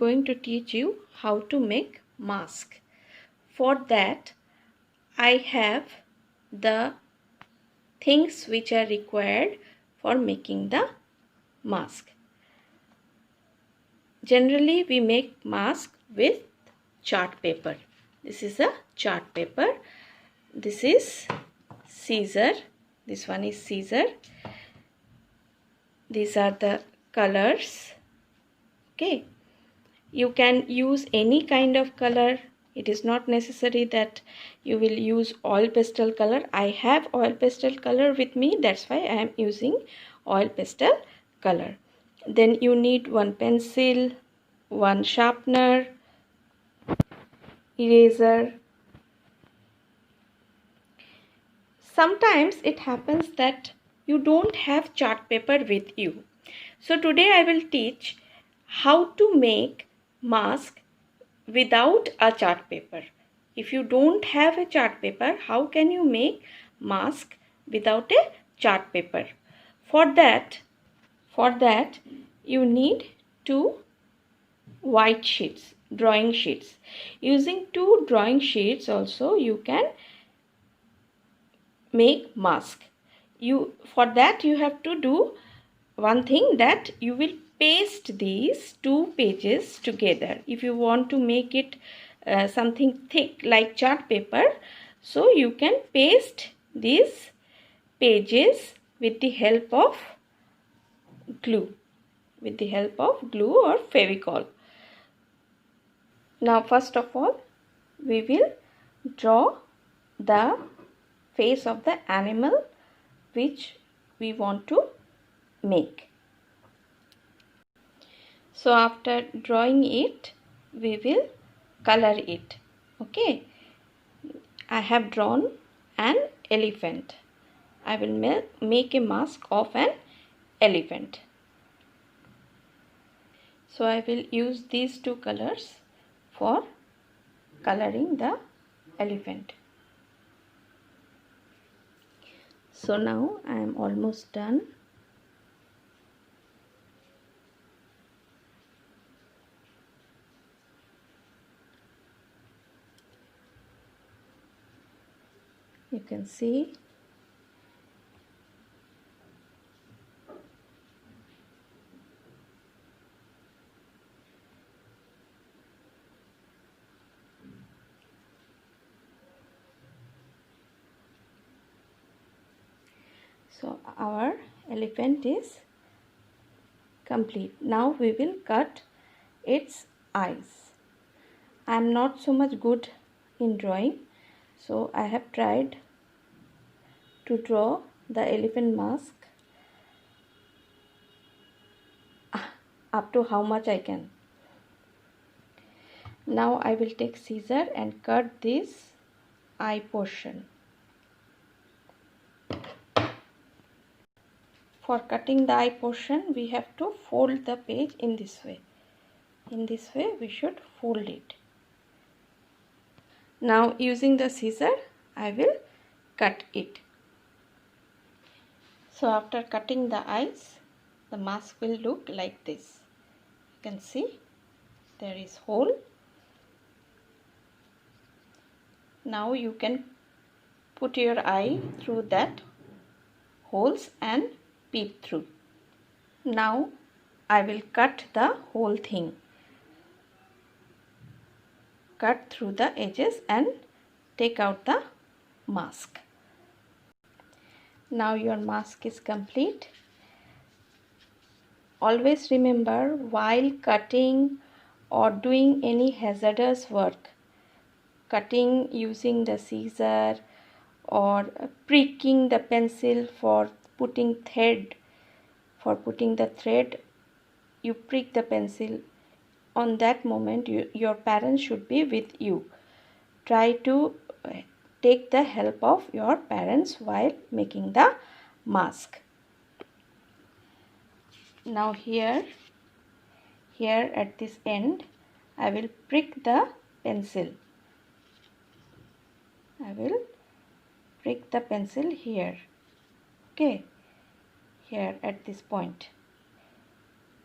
going to teach you how to make mask. For that, I have the things which are required for making the mask. Generally, we make mask with chart paper. This is a chart paper. This is scissor. This one is scissor. These are the colors. Okay. You can use any kind of color. It is not necessary that you will use oil pastel color. I have oil pastel color with me. That's why I am using oil pastel color. Then you need one pencil, one sharpener, eraser. Sometimes it happens that you don't have chart paper with you. So today I will teach how to make mask without a chart paper. If you don't have a chart paper, how can you make mask without a chart paper? For that you need two white sheets, drawing sheets. Using two drawing sheets also you can make mask. For that you have to do one thing, that you will paste these two pages together. If you want to make it something thick like chart paper, so you can paste these pages with the help of glue, or Fevicol. Now first of all, we will draw the face of the animal which we want to make. So after drawing it, we will color it. Okay, I have drawn an elephant. I will make a mask of an elephant. So I will use these two colors for coloring the elephant. So now I am almost done. You can see so our elephant is complete. Now we will cut its eyes. I am not so much good in drawing, so I have tried to draw the elephant mask up to how much I can. Now I will take scissor and cut this eye portion. For cutting the eye portion, we have to fold the page in this way. In this way we should fold it. Now using the scissor, I will cut it. So after cutting the eyes, the mask will look like this. You can see there is hole. Now you can put your eye through that holes and peep through. Now I will cut the whole thing. Cut through the edges and take out the mask. Now your mask is complete. Always remember, while cutting or doing any hazardous work, cutting using the scissor or pricking the pencil for putting the thread, you prick the pencil. On that moment your parents should be with you. Try to take the help of your parents while making the mask. Now here at this end I will prick the pencil. I will prick the pencil here. Okay, here at this point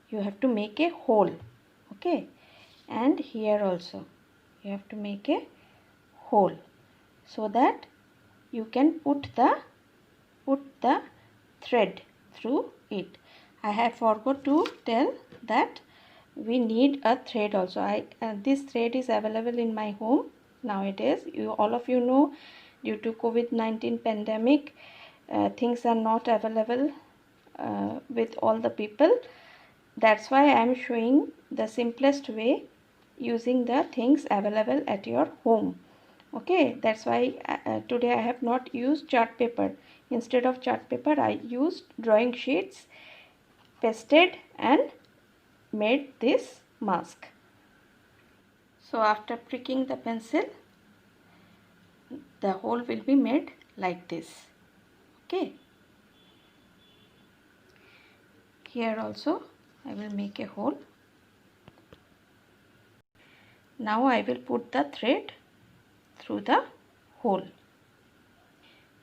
you have to make a hole. Okay, and here also you have to make a hole so that you can put the thread through it. I had forgot to tell that we need a thread also. This thread is available in my home nowadays. All of you know, due to COVID-19 pandemic, things are not available with all the people. That's why I am showing the simplest way using the things available at your home. Okay, that's why today I have not used chart paper. Instead of chart paper, I used drawing sheets, pasted and made this mask. So after pricking the pencil, the hole will be made like this. Okay. Here also I will make a hole. Now I will put the thread through the hole.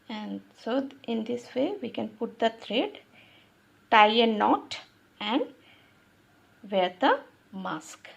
And so in this way we can put the thread, tie a knot and wear the mask.